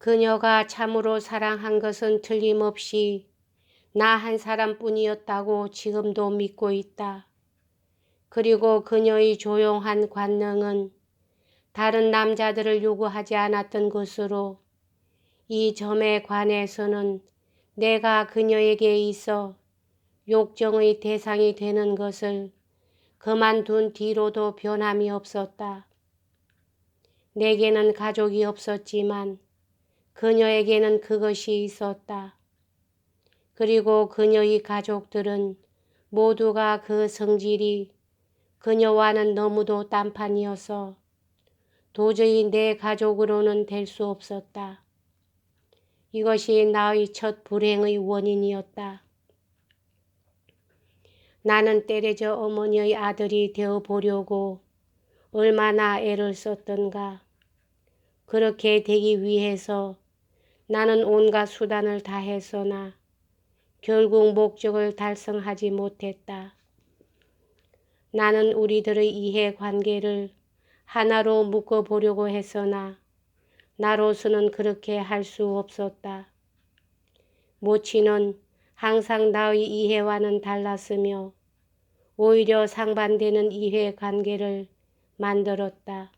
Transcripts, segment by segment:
그녀가 참으로 사랑한 것은 틀림없이 나 한 사람뿐이었다고 지금도 믿고 있다. 그리고 그녀의 조용한 관능은 다른 남자들을 요구하지 않았던 것으로 이 점에 관해서는 내가 그녀에게 있어 욕정의 대상이 되는 것을 그만둔 뒤로도 변함이 없었다. 내게는 가족이 없었지만 그녀에게는 그것이 있었다. 그리고 그녀의 가족들은 모두가 그 성질이 그녀와는 너무도 딴판이어서 도저히 내 가족으로는 될 수 없었다. 이것이 나의 첫 불행의 원인이었다. 나는 때려져 어머니의 아들이 되어 보려고 얼마나 애를 썼던가. 그렇게 되기 위해서 나는 온갖 수단을 다했으나 결국 목적을 달성하지 못했다. 나는 우리들의 이해관계를 하나로 묶어보려고 했으나 나로서는 그렇게 할 수 없었다. 모친은 항상 나의 이해와는 달랐으며 오히려 상반되는 이해관계를 만들었다.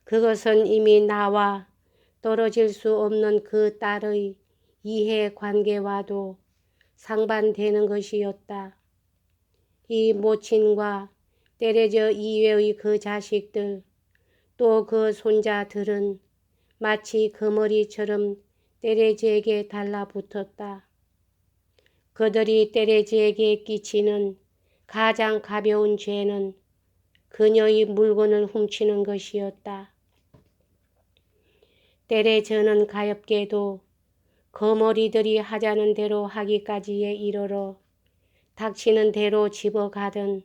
그것은 이미 나와 떨어질 수 없는 그 딸의 이해관계와도 상반되는 것이었다. 이 모친과 때려져 이외의 그 자식들 또 그 손자들은 마치 거머리처럼 때려지에게 달라붙었다. 그들이 때려지에게 끼치는 가장 가벼운 죄는 그녀의 물건을 훔치는 것이었다. 때려져는 가엾게도 거머리들이 하자는 대로 하기까지에 이르러 닥치는 대로 집어가든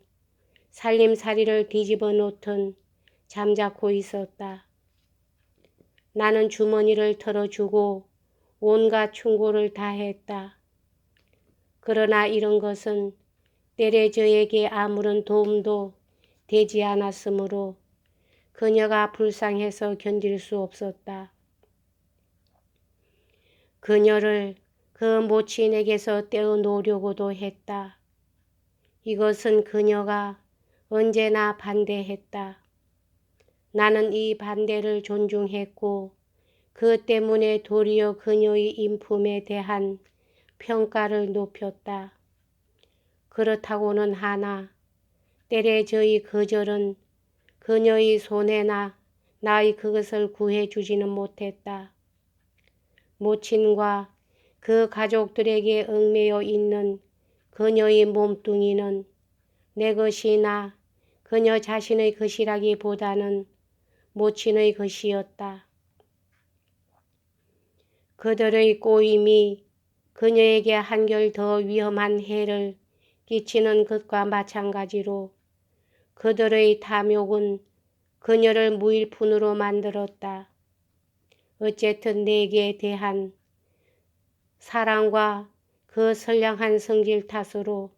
살림살이를 뒤집어 놓든 잠자코 있었다. 나는 주머니를 털어주고 온갖 충고를 다했다. 그러나 이런 것은 때려져에게 아무런 도움도 되지 않았으므로 그녀가 불쌍해서 견딜 수 없었다. 그녀를 그 모친에게서 떼어놓으려고도 했다. 이것은 그녀가 언제나 반대했다. 나는 이 반대를 존중했고 그 때문에 도리어 그녀의 인품에 대한 평가를 높였다. 그렇다고는 하나 때려져의 거절은 그녀의 손에나 나의 그것을 구해주지는 못했다. 모친과 그 가족들에게 얽매여 있는 그녀의 몸뚱이는 내 것이나 그녀 자신의 것이라기보다는 모친의 것이었다. 그들의 꼬임이 그녀에게 한결 더 위험한 해를 끼치는 것과 마찬가지로 그들의 탐욕은 그녀를 무일푼으로 만들었다. 어쨌든 내게 대한 사랑과 그 선량한 성질 탓으로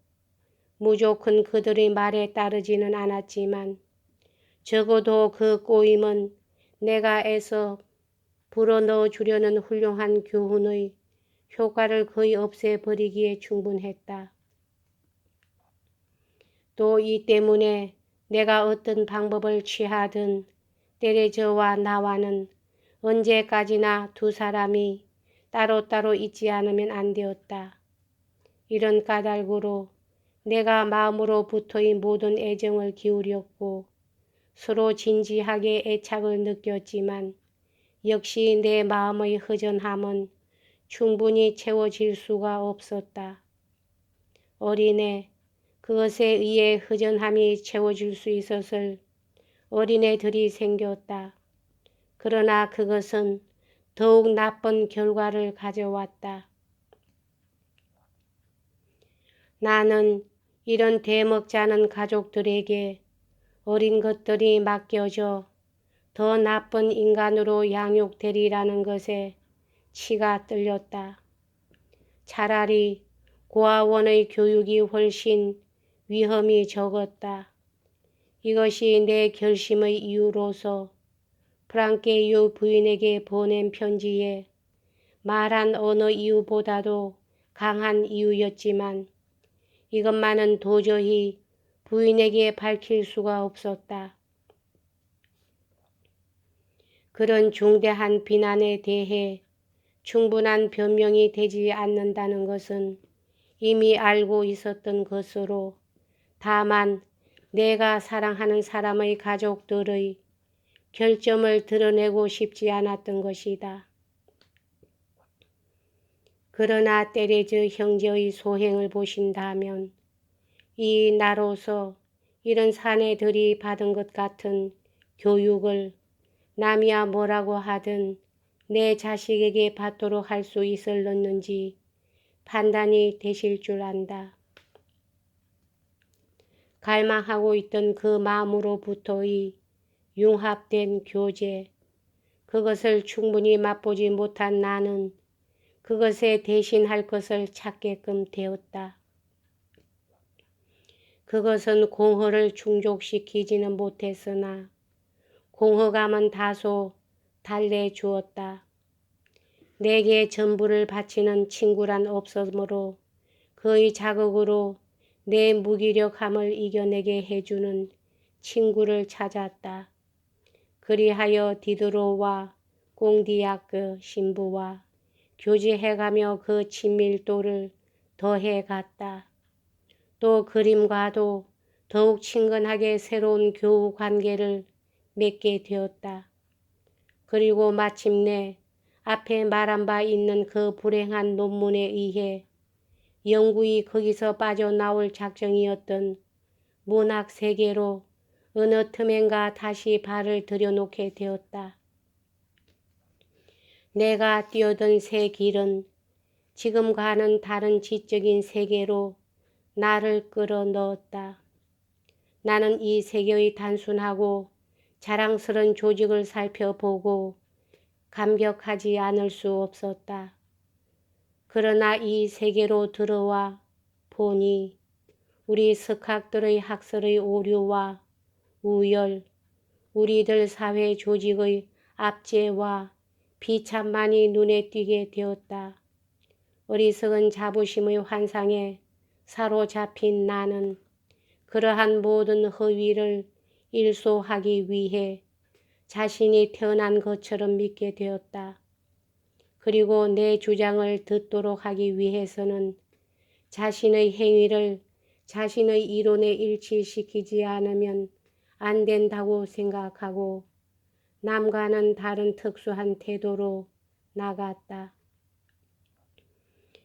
무조건 그들의 말에 따르지는 않았지만 적어도 그 꼬임은 내가 애써 불어넣어 주려는 훌륭한 교훈의 효과를 거의 없애버리기에 충분했다. 또 이 때문에 내가 어떤 방법을 취하든 때려져와 나와는 언제까지나 두 사람이 따로따로 있지 않으면 안 되었다. 이런 까닭으로 내가 마음으로부터의 모든 애정을 기울였고 서로 진지하게 애착을 느꼈지만 역시 내 마음의 허전함은 충분히 채워질 수가 없었다. 어린애, 그것에 의해 허전함이 채워질 수 있었을 어린애들이 생겼다. 그러나 그것은 더욱 나쁜 결과를 가져왔다. 나는 이런 대먹자는 가족들에게 어린 것들이 맡겨져 더 나쁜 인간으로 양육되리라는 것에 치가 떨렸다. 차라리 고아원의 교육이 훨씬 위험이 적었다. 이것이 내 결심의 이유로서 프랑케 유 부인에게 보낸 편지에 말한 어느 이유보다도 강한 이유였지만 이것만은 도저히 부인에게 밝힐 수가 없었다. 그런 중대한 비난에 대해 충분한 변명이 되지 않는다는 것은 이미 알고 있었던 것으로 다만 내가 사랑하는 사람의 가족들의 결점을 드러내고 싶지 않았던 것이다. 그러나 때레즈 형제의 소행을 보신다면 이 나로서 이런 사내들이 받은 것 같은 교육을 남이야 뭐라고 하든 내 자식에게 받도록 할 수 있을렀는지 판단이 되실 줄 안다. 갈망하고 있던 그 마음으로부터의 융합된 교제, 그것을 충분히 맛보지 못한 나는 그것에 대신할 것을 찾게끔 되었다. 그것은 공허를 충족시키지는 못했으나 공허감은 다소 달래주었다. 내게 전부를 바치는 친구란 없으므로 그의 자극으로 내 무기력함을 이겨내게 해주는 친구를 찾았다. 그리하여 디드로와 꽁디아크 신부와 교제해가며 그 친밀도를 더해갔다. 또 그림과도 더욱 친근하게 새로운 교우 관계를 맺게 되었다. 그리고 마침내 앞에 말한 바 있는 그 불행한 논문에 의해 영구히 거기서 빠져나올 작정이었던 문학 세계로 어느 틈엔가 다시 발을 들여놓게 되었다. 내가 뛰어든 새 길은 지금과는 다른 지적인 세계로 나를 끌어넣었다. 나는 이 세계의 단순하고 자랑스런 조직을 살펴보고 감격하지 않을 수 없었다. 그러나 이 세계로 들어와 보니 우리 석학들의 학설의 오류와 우열, 우리들 사회 조직의 압제와 비참만이 눈에 띄게 되었다. 어리석은 자부심의 환상에 사로잡힌 나는 그러한 모든 허위를 일소하기 위해 자신이 태어난 것처럼 믿게 되었다. 그리고 내 주장을 듣도록 하기 위해서는 자신의 행위를 자신의 이론에 일치시키지 않으면 안 된다고 생각하고 남과는 다른 특수한 태도로 나갔다.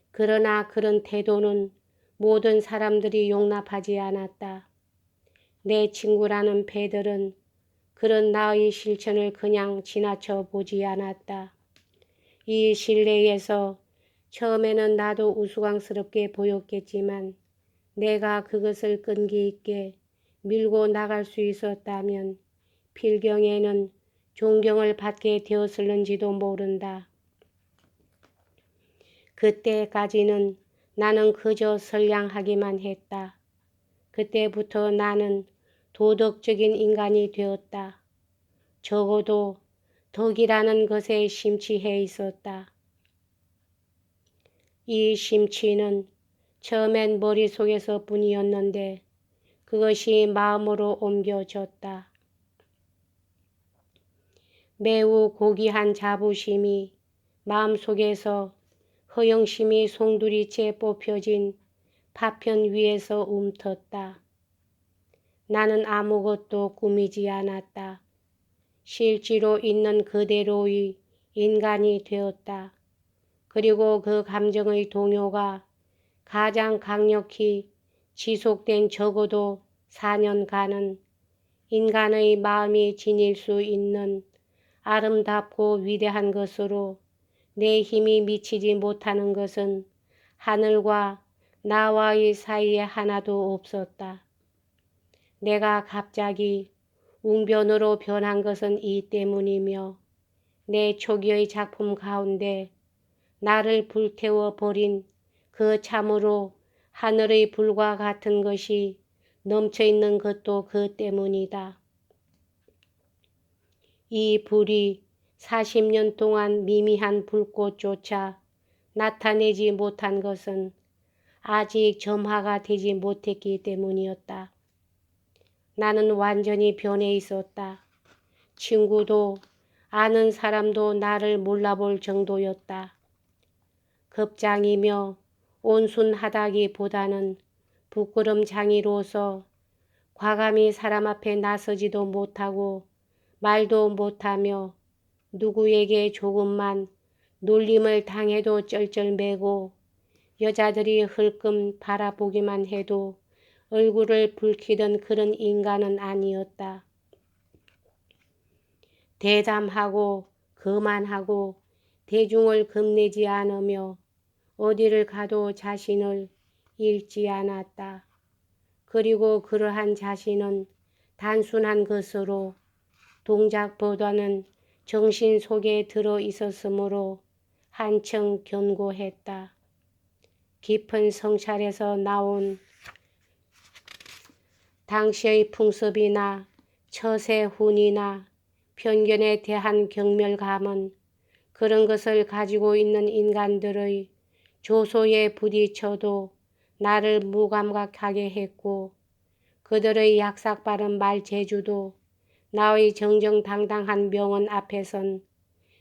그러나 그런 태도는 모든 사람들이 용납하지 않았다. 내 친구라는 배들은 그런 나의 실천을 그냥 지나쳐 보지 않았다. 이 실내에서 처음에는 나도 우스꽝스럽게 보였겠지만 내가 그것을 끈기 있게 밀고 나갈 수 있었다면 필경에는 존경을 받게 되었을는지도 모른다. 그때까지는 나는 그저 선량하기만 했다. 그때부터 나는 도덕적인 인간이 되었다. 적어도 덕이라는 것에 심취해 있었다. 이 심취는 처음엔 머릿속에서 뿐이었는데 그것이 마음으로 옮겨졌다. 매우 고귀한 자부심이 마음속에서 허영심이 송두리째 뽑혀진 파편 위에서 움텄다. 나는 아무것도 꾸미지 않았다. 실제로 있는 그대로의 인간이 되었다. 그리고 그 감정의 동요가 가장 강력히 지속된 적어도 4년간은 인간의 마음이 지닐 수 있는 아름답고 위대한 것으로 내 힘이 미치지 못하는 것은 하늘과 나와의 사이에 하나도 없었다. 내가 갑자기 웅변으로 변한 것은 이 때문이며 내 초기의 작품 가운데 나를 불태워 버린 그 참으로 하늘의 불과 같은 것이 넘쳐있는 것도 그 때문이다. 이 불이 40년 동안 미미한 불꽃조차 나타내지 못한 것은 아직 점화가 되지 못했기 때문이었다. 나는 완전히 변해 있었다. 친구도 아는 사람도 나를 몰라볼 정도였다. 급장이며 온순하다기보다는 부끄럼장이로서 과감히 사람 앞에 나서지도 못하고 말도 못하며 누구에게 조금만 놀림을 당해도 쩔쩔매고 여자들이 흘끔 바라보기만 해도 얼굴을 붉히던 그런 인간은 아니었다. 대담하고 거만하고 대중을 겁내지 않으며 어디를 가도 자신을 잃지 않았다. 그리고 그러한 자신은 단순한 것으로 동작보다는 정신 속에 들어 있었으므로 한층 견고했다. 깊은 성찰에서 나온 당시의 풍습이나 처세훈이나 편견에 대한 경멸감은 그런 것을 가지고 있는 인간들의 조소에 부딪혀도 나를 무감각하게 했고 그들의 약삭빠른 말재주도 나의 정정당당한 명언 앞에선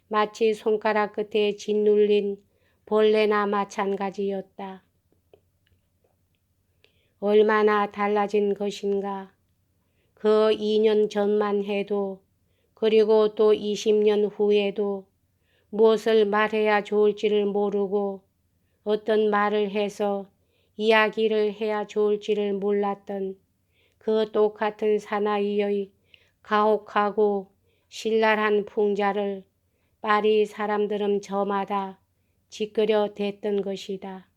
마치 손가락 끝에 짓눌린 벌레나 마찬가지였다. 얼마나 달라진 것인가. 그 2년 전만 해도 그리고 또 20년 후에도 무엇을 말해야 좋을지를 모르고 어떤 말을 해서 이야기를 해야 좋을지를 몰랐던 그 똑같은 사나이의 가혹하고 신랄한 풍자를 파리 사람들은 저마다 짓거려 댔던 것이다.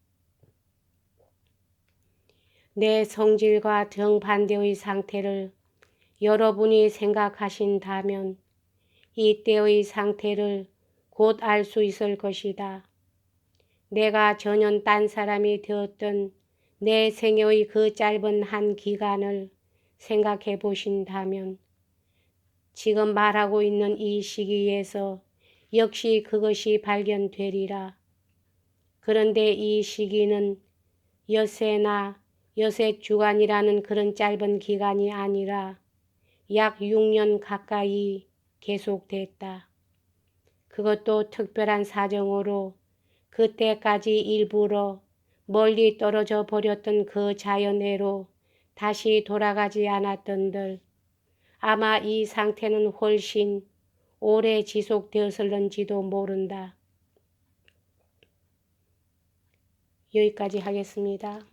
내 성질과 정반대의 상태를 여러분이 생각하신다면 이때의 상태를 곧 알 수 있을 것이다. 내가 전혀 딴 사람이 되었던 내 생애의 그 짧은 한 기간을 생각해 보신다면 지금 말하고 있는 이 시기에서 역시 그것이 발견되리라. 그런데 이 시기는 엿새나 엿새 주간이라는 그런 짧은 기간이 아니라 약 6년 가까이 계속됐다. 그것도 특별한 사정으로 그때까지 일부러 멀리 떨어져 버렸던 그 자연애로 다시 돌아가지 않았던들 아마 이 상태는 훨씬 오래 지속되었을런지도 모른다. 여기까지 하겠습니다.